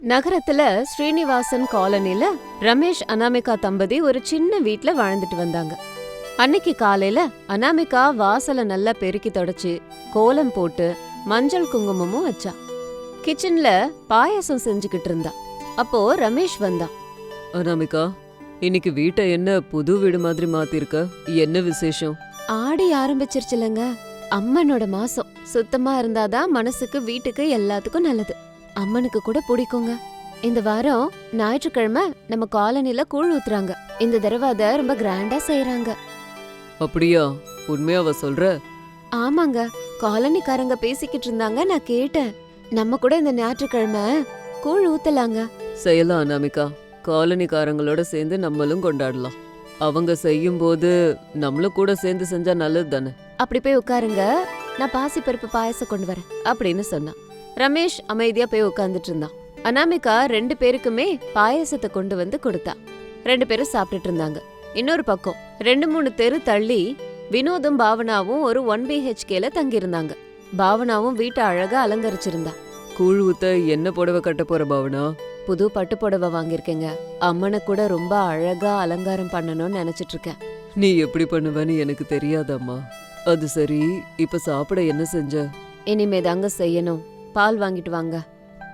நகரத்துல ஸ்ரீனிவாசன் காலனில ரமேஷ் அனாமிகா தம்பதி ஒரு சின்ன வீட்ல வாழ்ந்துட்டு வந்தாங்க. அன்னைக்கு காலையில அனாமிகா வாசல நல்லா பெருக்கி தொடச்சு கோலம் போட்டு மஞ்சள் குங்குமமும் வச்சா. கிச்சன்ல பாயாசம் செஞ்சுக்கிட்டு இருந்தா. அப்போ ரமேஷ் வந்தான். அனாமிகா, இன்னைக்கு வீட்டை என்ன புது வீடு மாதிரி மாத்திருக்க? என்ன விசேஷம்? ஆடி ஆரம்பிச்சிருச்சுலங்க. அம்மனோட மாசம். சுத்தமா இருந்தாதான் மனசுக்கு வீட்டுக்கு எல்லாத்துக்கும் நல்லது. அம்மனுக்கு கூட பிடிக்குங்க. இந்த வாரம் ஞாயிற்றுக்கிழமை நம்ம காலனில கூழ் ஊத்துறாங்க. இந்த தடவை அத ரொம்ப கிராண்டா செய்யறாங்க. அப்படியா? உண்மையாவ சொல்ற? ஆமாங்க, காலனிக்காரங்க பேசிக்கிட்டு இருந்தாங்க, நான் கேட்டேன். நம்ம கூட இந்த ஞாயிற்றுக்கிழமை கூழ் ஊத்தலாங்க. செய்யலாம் அனாமிகா. காலனிக்காரங்களோட சேர்ந்து நம்மளும் கொண்டாடலாம். அவங்க செய்யும் போது நம்மளும் கூட சேர்ந்து செஞ்சா நல்லது தானே. அப்படி போய் உட்காருங்க, நான் பாசிப்பருப்பு பாயசம் கொண்டு வரேன் அப்படின்னு சொன்னான். ரமேஷ் அமைதியா போய் உட்கார்ந்துட்டு இருந்தான். அனாமிகா 2 பேருக்குமே பாயசத்தை கொண்டு வந்து கொடுத்தா. 2 பேரும் சாப்பிட்டுட்டு இருந்தாங்க. இன்னொரு பக்கம் 2-3 தெரு தள்ளி வினோதும் பாவனாவும் ஒரு 1BHKல தங்கி இருந்தாங்க. பாவனாவும் வீட்டை அழகா அலங்கரிச்சிருந்தா. கூழ் ஊத்த என்ன புடவை கட்ட போற பாவனா? புது பட்டு புடவை வாங்கியிருக்கேங்க. அம்மனை கூட ரொம்ப அழகா அலங்காரம் பண்ணணும்னு நினைச்சிட்டு இருக்கேன். நீ எப்படி பண்ணுவேன்னு எனக்கு தெரியாதம்மா. அது சரி, இப்ப சாப்பிட என்ன செஞ்ச? இனிமே தாங்க செய்யணும். பால் வாங்கிட்டு வாங்க.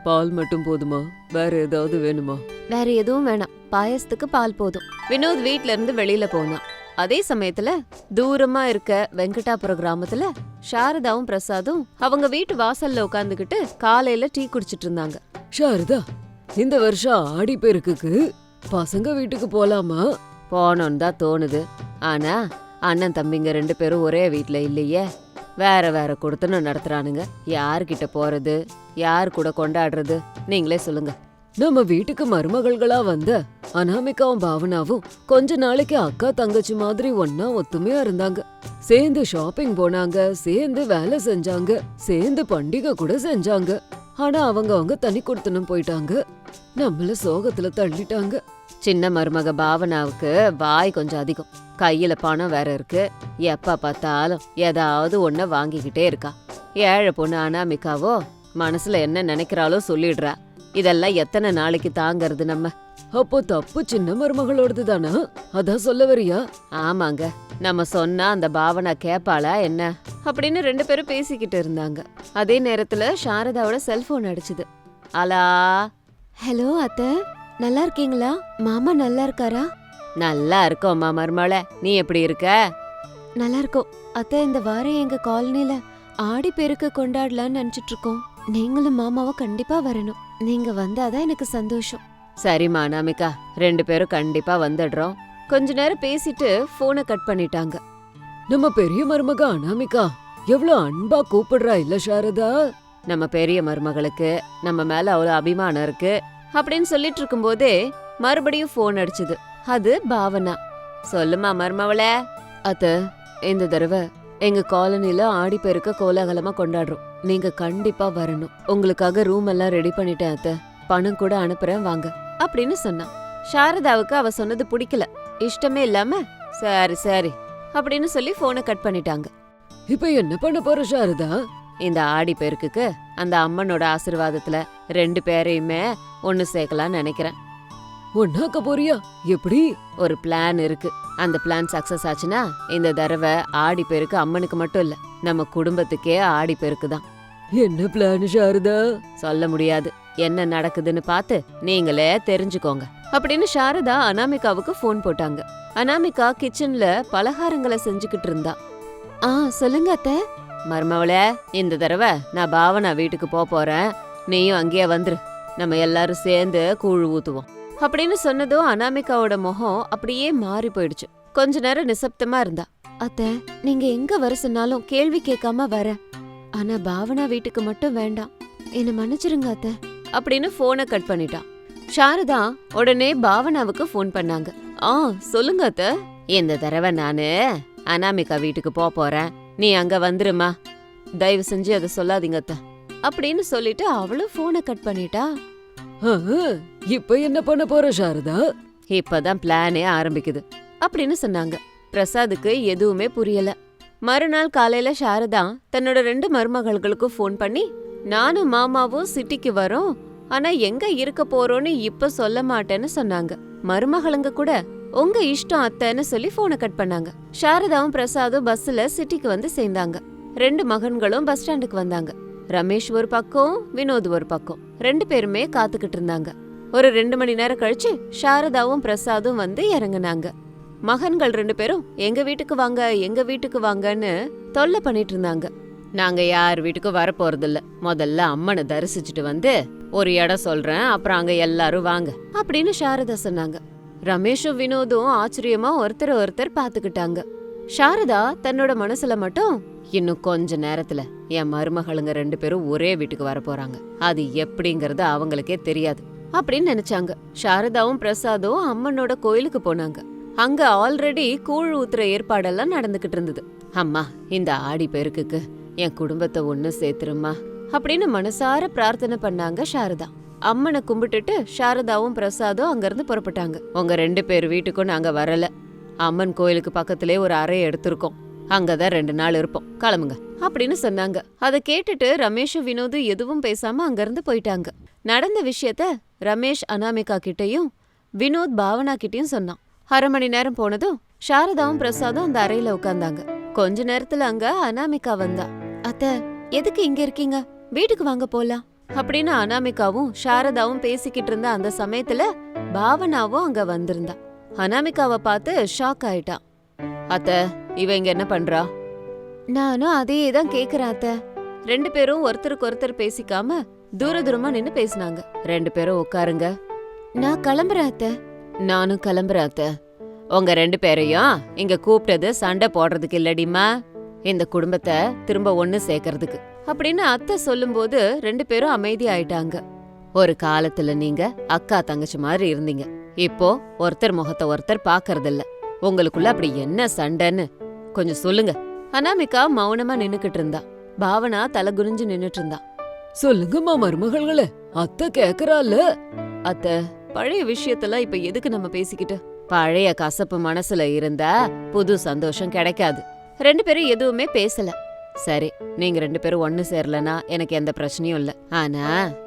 பால் மட்டும் போதுமா? வேற ஏதாவது வேணுமா? வேற எதுவும் வேணாம், பாயசத்துக்கு பால் போதும். வினோத் வீட்ல இருந்து வெளியில போனான். அதே சமயத்துல தூரமா இருக்க வெங்கடாபுரம் கிராமத்துல சாரதாவும் பிரசாதும் அவங்க வீட்டு வாசல்ல உட்காந்துக்கிட்டு காலையில டீ குடிச்சிட்டு இருந்தாங்க. சாரதா, இந்த வருஷம் ஆடி பெருக்குக்கு பசங்க வீட்டுக்கு போலாமா? போனோன்னு தான் தோணுது. ஆனா அண்ணன் தம்பிங்க 2 பேரும் ஒரே வீட்ல இல்லையே. வேற வேற கொடுத்துன்னு நடத்துறானுங்க. யார்கிட்ட போறது, யார் கூட கொண்டாடுறது, நீங்களே சொல்லுங்க. நம்ம வீட்டுக்கு மருமகள்களா வந்த அனாமிகாவும் பாவனாவும் கொஞ்ச நாளைக்கு அக்கா தங்கச்சி மாதிரி ஒன்னா ஒத்துமையா இருந்தாங்க. சேர்ந்து ஷாப்பிங் போனாங்க, சேர்ந்து வேலை செஞ்சாங்க, சேர்ந்து பண்டிகை கூட செஞ்சாங்க. ஆனா அவங்க தனி கொடுத்துன்னு போயிட்டாங்க. நம்மள சோகத்துல தள்ளிட்டாங்க. சின்ன மருமக பாவனாவுக்கு வாய் கொஞ்சம் அதிகம். கையில பணம் வேற இருக்கு. எப்ப பார்த்தாலும் ஏதாவது ஒன்ன வாங்கிக்கிட்டே இருக்கா. ஏழை பொண்ணு அனாமிகாவோ மனசுல என்ன நினைக்கிறாளோ சொல்லிடுறா. இதெல்லாம் எத்தனை நாளைக்கு தாங்கறது நம்ம? அப்போ தப்பு சின்ன மருமகளோடது தானா? அதான் சொல்ல வரியா? ஆமாங்க, நம்ம சொன்னா அந்த பாவனா கேப்பாளா என்ன அப்படின்னு 2 பேரும் பேசிக்கிட்டு இருந்தாங்க. அதே நேரத்துல சாரதாவோட செல்போன் அடிச்சுது. அலா. ஹலோ அத்தை, நல்லா இருக்கீங்களா? மாமா நல்லா இருக்காரா? நல்லா இருக்கோம்மா மருமகளே, நீ எப்படி இருக்க? நல்லா இருக்கோம் அத்தை. இந்த வாரம் எங்க காலனில ஆடி பெருக்கு கொண்டாடலாம்னு நினைச்சிட்டு இருக்கோம். நீங்களும் மாமாவும் கண்டிப்பா வரணும். நீங்க வந்தாதான் எனக்கு சந்தோஷம். சரிம்மா அனாமிகா, 2 பேரும் கண்டிப்பா வந்துடுறோம். கொஞ்ச நேரம் பேசிட்டு போனை கட் பண்ணிட்டாங்க. நம்ம பெரிய மருமக அனாமிகா எவ்வளவு அன்பா கூப்பிடுறா இல்ல சாரதா? நம்ம பெரிய மருமகளுக்கு நம்ம மேல அவ்வளவு அபிமானம் இருக்கு அப்படின்னு சொல்லிட்டு இருக்கும்போதே மறுபடியும் போன் அடிச்சுது. அது பாவனா. சொல்லுமா மருமவளே. அத்த, இந்த தடவை எங்க காலனில ஆடி பெருக்க கோலாகலமா கொண்டாடுறோம். நீங்க கண்டிப்பா வரணும். உங்களுக்காக ரூம் எல்லாம் ரெடி பண்ணிட்டேன் அத்த. பணம் கூட அனுப்புறேன் வாங்க அப்படின்னு சொன்னான். சாரதாவுக்கு அவ சொன்னது பிடிக்கல. இஷ்டமே இல்லாம சரி சரி அப்படின்னு சொல்லி போனை கட் பண்ணிட்டாங்க. இப்ப என்ன பண்ண போற சாரதா? இந்த ஆடி பெருக்குக்கு அந்த அம்மனோட ஆசீர்வாதத்துல 2 பேரையுமே ஒன்னு சேர்க்கலாம்னு நினைக்கிறேன். ஒன்னாக்க போறியா? எப்படி? ஒரு பிளான் இருக்கு. அந்த பிளான் சக்சஸ் ஆச்சுன்னா இந்த தடவை ஆடி பெருக்கு அம்மனுக்கு மட்டும் இல்ல, நம்ம குடும்பத்துக்கே ஆடி பெருக்கு தான். என்ன பிளான் சாரதா? சொல்ல முடியாது. என்ன நடக்குதுன்னு பார்த்து நீங்களே தெரிஞ்சுக்கோங்க அப்படின்னு சாரதா அனாமிகாவுக்கு போன் போட்டாங்க. அனாமிகா கிச்சன்ல பலகாரங்களை செஞ்சுக்கிட்டு இருந்தா. சொல்லுங்க அத்தை. மருமவளே, இந்த தடவை நான் பாவனா வீட்டுக்கு போறேன். நீயும் அங்கேயே வந்துரு. நம்ம எல்லாரும் சேர்ந்து கூழ் ஊத்துவோம் அப்படின்னு சொன்னதும் அனாமிகாவோட முகம் அப்படியே மாறி போயிடுச்சு. கொஞ்ச நேரம் நிசப்தமா இருந்தா. அத்தை, நீங்க எங்க வர சொன்னாலும் கேள்வி கேட்காம வர. ஆனா பாவனா வீட்டுக்கு மட்டும் வேண்டாம். என்ன மன்னிச்சிருங்க அத்தை அப்படின்னு போனை கட் பண்ணிட்டான். சாரதா உடனே பாவனாவுக்கு போன் பண்ணாங்க. சொல்லுங்க அத்தை. இந்த தடவை நானு அனாமிகா வீட்டுக்கு போறேன். நீ அங்க வந்துருமா. தயவு செஞ்சு அதை சொல்லாதீங்க அத்தை அப்படின்னு சொல்லிட்டு அவளும் போனை கட் பண்ணிட்டா. இப்ப என்ன பண்ண போற சாரதா? இப்பதான் பிளானே ஆரம்பிக்குது அப்படின்னு சொன்னாங்க. பிரசாதுக்கு எதுவுமே புரியல. மறுநாள் காலையில சாரதா தன்னோட 2 மருமகள்களுக்கும் போன் பண்ணி, நானும் மாமாவும் சிட்டிக்கு வரோம், ஆனா எங்க இருக்க போறோம்னு இப்ப சொல்ல மாட்டேன்னு சொன்னாங்க. மருமகளுங்க கூட உங்க இஷ்டம் அத்தைன்னு சொல்லி போனை கட் பண்ணாங்க. சாரதாவும் பிரசாதும் பஸ்ல சிட்டிக்கு வந்து சேர்ந்தாங்க. 2 மகன்களும் பஸ் ஸ்டாண்டுக்கு வந்தாங்க. ரமேஷ் ஒரு பக்கம், வினோத் ஒரு பக்கம். 2 பேருமே காத்துக்கிட்டு இருந்தாங்க. ஒரு 2 மணி நேரம் கழிச்சு சாரதாவும் பிரசாதும் வந்து இறங்குனாங்க. மகன்கள் 2 பேரும் எங்க வீட்டுக்கு வாங்க, எங்க வீட்டுக்கு வாங்கன்னு தொல்லை பண்ணிட்டு இருந்தாங்க. நாங்க யார் வீட்டுக்கும் வர போறதில்ல, முதல்ல அம்மனை தரிசிச்சுட்டு வந்து ஒரு இடம் சொல்றேன், அப்புறம் அங்க எல்லாரும் வாங்க அப்படின்னு சாரதா சொன்னாங்க. ரமேஷும் வினோதும் ஆச்சரியமா ஒருத்தர் பாத்துக்கிட்டாங்க. சாரதா தன்னோட மனசுல மட்டும், இன்னும் கொஞ்ச நேரத்துல என் மருமகளுங்க 2 பேரும் ஒரே வீட்டுக்கு வர போறாங்க, அது எப்படிங்கறது அவங்களுக்கே தெரியாது அப்படின்னு நினைச்சாங்க. சாரதாவும் பிரசாதும் அம்மனோட கோயிலுக்கு போனாங்க. அங்க ஆல்ரெடி கூழ் ஊத்துற ஏற்பாடெல்லாம் நடந்துகிட்டு இருந்தது. அம்மா, இந்த ஆடி பெருக்குக்கு என் குடும்பத்தை ஒண்ணு சேர்த்துருமா அப்படின்னு மனசார பிரார்த்தனை பண்ணாங்க சாரதா. அம்மனை கும்பிட்டுட்டு சாரதாவும் பிரசாதும் அங்கிருந்து புறப்பட்டாங்க. உங்க 2 பேர் வீட்டுக்கும் நாங்க வரல, அம்மன் கோயிலுக்கு பக்கத்திலே ஒரு அறை எடுத்திருக்கோம், அங்கதான் 2 நாள் இருப்போம், கிளம்புங்க அப்படின்னு சொன்னாங்க. அதை கேட்டுட்டு ரமேஷும் வினோதும் எதுவும் பேசாம அங்கிருந்து போயிட்டாங்க. நடந்த விஷயத்த ரமேஷ் அனாமிகா கிட்டயும் வினோத் பாவனா கிட்டயும் சொன்னான். 1/2 மணி நேரம் போனதும் சாரதாவும் பிரசாதும் அந்த அறையில உட்கார்ந்தாங்க. கொஞ்ச நேரத்துல அங்க அனாமிகா வந்தா. அத்தை, எதுக்கு இங்க இருக்கீங்க, வீட்டுக்கு வாங்க போலாம் அப்படின்னு அனாமிகாவும் சாரதாவும் பேசிக்கிட்டு இருந்த அந்த சமயத்துல பாவனாவும் அங்க வந்திருந்தா. அனாமிகாவை பார்த்து ஷாக் ஆயிட்டா. அத்தை, இவ இங்க என்ன பண்றா? நானும் அதே தான் கேக்குறேன் அத்தை. 2 பேரும் ஒருத்தருக்கு ஒருத்தர் பேசிக்காம தூரமா நின்னு பேசினாங்க. 2 பேரும் உட்காருங்க. நான் கிளம்புறேன் அத்தை. நானும் கிளம்புறேன் அத்தை. உங்க 2 பேரையும் இங்க கூப்பிட்டது சண்டை போடுறதுக்கு இல்லடிமா, இந்த குடும்பத்தை திரும்ப ஒண்ணு சேர்க்கறதுக்கு அப்படின்னு அத்தை சொல்லும்போது 2 பேரும் அமைதி ஆயிட்டாங்க. ஒரு காலத்துல நீங்க அக்கா தங்கச்சி மாதிரி இருந்தீங்க, இப்போ ஒருத்தர் முகத்தை ஒருத்தர் பாக்கறதில்ல, உங்களுக்குள்ள அப்படி என்ன சண்டைன்னு கொஞ்சம் சொல்லுங்க. அனாமிகா மௌனமா நின்னுக்கிட்டு இருந்தா. பாவனா தலை குனிஞ்சு நின்னுட்டு இருந்தா. சொல்லுங்கம்மா மருமகள்களே, அத்தை கேக்குறால. அத்தை, பழைய விஷயத்தெல்லாம் இப்ப எதுக்கு நம்ம பேசிக்கிட்டு? பழைய கசப்பு மனசுல இருந்தா புது சந்தோஷம் கிடைக்காது. 2 பேரும் எதுவுமே பேசல. சரி, நீங்க 2 பேரும் ஒண்ணு சேரலனா எனக்கு எந்த பிரச்சனையும் இல்ல, ஆனா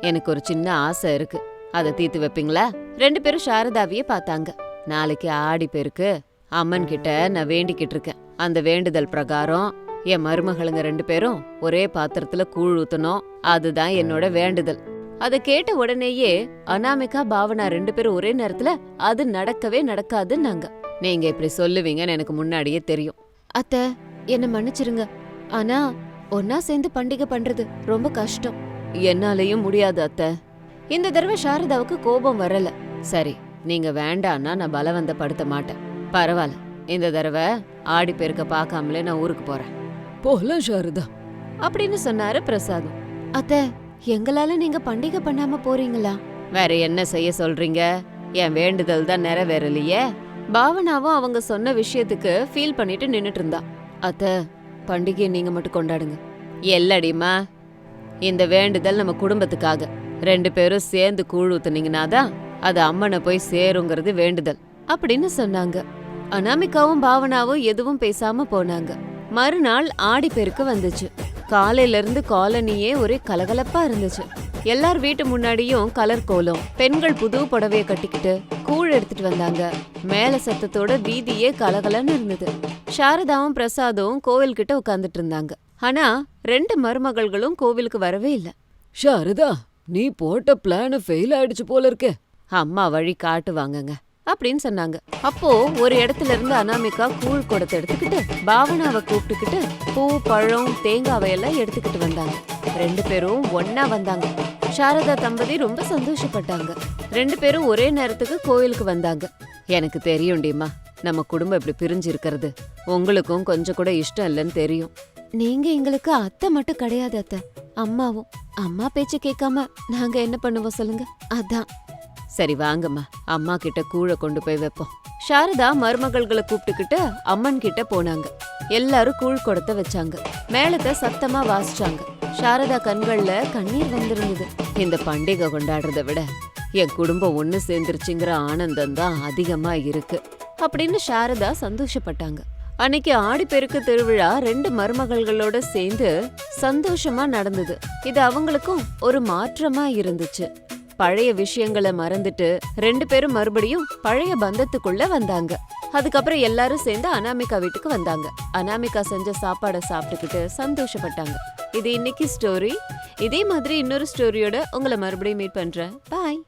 எனக்கு ஒரு சின்ன ஆசை இருக்கு, அதை தீர்த்து வைப்பீங்களா? 2 பேரும் சாரதாவியே பார்த்தாங்க. நாளைக்கு ஆடி பெருக்கு அம்மன் கிட்ட நான் வேண்டிக்கிட்டு இருக்கேன். அந்த வேண்டுதல் பிரகாரம் என் மருமகளுங்க 2 பேரும் ஒரே பாத்திரத்துல கூழ் ஊத்தணும், அதுதான் என்னோட வேண்டுதல். அதை கேட்ட உடனேயே அனாமிகா பாவனா 2 பேரும் ஒரே நேரத்துல அது நடக்கவே நடக்காதுன்னாங்க. நீங்க இப்படி சொல்லுவீங்கன்னு எனக்கு முன்னாடியே தெரியும். அத்தை, என்ன மன்னிச்சிருங்க, ஆனா ஒன்னா சேர்ந்து பண்டிகை பண்றது ரொம்ப கஷ்டம். என்னாலயும் முடியாது அத்தை. இந்த தடவை சாரதாவுக்கு கோபம் வரல. சரி, நீங்க வேண்டான்னா நான் பலவந்தப்படுத்த மாட்டேன். பரவாயில்ல, இந்த தடவை ஆடி பெருக்க பார்க்காமலே நான் ஊருக்கு போறேன். போலாம் சாரதா அப்படின்னு சொன்னாரு பிரசாதும். அத்தை, எங்களால நீங்க பண்டிகை பண்ணாம போறீங்களா? வேற என்ன செய்ய சொல்றீங்க? என் வேண்டுதல் தான் நிறைவேறலையே. பாவனாவும் அவங்க சொன்ன விஷயத்துக்கு ஃபீல் பண்ணிட்டு நின்னுட்டு இருந்தா. அத்தை, பண்டிகையை நீங்க மட்டும் கொண்டாடுங்க. எல்லடிமா, இந்த வேண்டுதல் நம்ம குடும்பத்துக்காக. 2 பேரும் சேர்ந்து கூழ் ஊத்துனீங்கன்னாதான் அது அம்மனை போய் சேருங்கிறது வேண்டுதல் அப்படின்னு சொன்னாங்க. அனாமிகாவும் பாவனாவும் எதுவும் பேசாம போனாங்க. மறுநாள் ஆடி பெருக்கு வந்துச்சு. காலையில இருந்து காலனியே ஒரே கலகலப்பா இருந்துச்சு. எல்லார் வீட்டு முன்னாடியும் கலர் கோலம், பெண்கள் புது புடவைய கட்டிக்கிட்டு கூழ் எடுத்துட்டு வந்தாங்க. மேல சத்தத்தோட வீதியே கலகலன்னு இருந்தது. சாரதாவும் பிரசாதும் கோவில் கிட்ட உட்கார்ந்துட்டு இருந்தாங்க. ஆனா 2 மருமகள்களும் கோவிலுக்கு வரவே இல்ல. சாரதா, நீ போட்ட பிளான் ஃபெயில் ஆயிடுச்சு போல இருக்கே. அம்மா வழி காட்டுவாங்கங்க அப்படின்னு சொன்னாங்க. அப்போ ஒரு இடத்துல இருந்து அனாமிகா கூழ் குடத்தை எடுத்துக்கிட்டு பாவனாவை கூப்பிட்டுக்கிட்டு பூ, பழம், தேங்காவை எல்லாம் எடுத்துக்கிட்டு வந்தாங்க. 2 பேரும் ஒன்னா வந்தாங்க. சாரதா தம்பதி ரொம்ப சந்தோஷப்பட்டாங்க. 2 பேரும் ஒரே நேரத்துக்கு கோயிலுக்கு வந்தாங்க. எனக்கு தெரியும்டிமா, நம்ம குடும்பம் இப்படி பிரிஞ்சு இருக்கிறது உங்களுக்கும் கொஞ்சம் கூட இஷ்டம் இல்லைன்னு தெரியும். நீங்க எங்களுக்கு அத்தை மட்டும் கிடையாது அத்தை, அம்மாவும். அம்மா பேச்ச கேட்காம நாங்க என்ன பண்ணுவோம் சொல்லுங்க? அதான். சரி வாங்கம்மா, அம்மா கிட்ட கூழ கொண்டு போய் வைப்போம். சாரதா மருமகள்களை கூப்பிட்டுக்கிட்டு அம்மன் கிட்ட போனாங்க. எல்லாரும் கூழ் குடத்தை வச்சாங்க. மேளத்தை சத்தமா வாசிச்சாங்க. சாரதா கண்கள்ல கண்ணீர் வந்திருந்தது. இந்த பண்டிகை கொண்டாடுறத விட என் குடும்பம் ஒண்ணு சேர்ந்துருச்சுங்கிற ஆனந்தம் தான் அதிகமா இருக்கு அப்படின்னு சாரதா சந்தோஷப்பட்டாங்க. அன்னைக்கு ஆடிப்பெருக்கு திருவிழா 2 மருமகள்களோட சேர்ந்து சந்தோஷமா நடந்தது. இது அவங்களுக்கும் ஒரு மாற்றமா இருந்துச்சு. பழைய விஷயங்களை மறந்துட்டு 2 பேரும் மறுபடியும் பழைய பந்தத்துக்குள்ள வந்தாங்க. அதுக்கப்புறம் எல்லாரும் சேர்ந்து அனாமிகா வீட்டுக்கு வந்தாங்க. அனாமிகா செஞ்ச சாப்பாடை சாப்பிட்டுக்கிட்டு சந்தோஷப்பட்டாங்க. இது இன்னைக்கு ஸ்டோரி. இதே மாதிரி இன்னொரு ஸ்டோரியோட உங்களை மறுபடியும் மீட் பண்றேன். பாய்.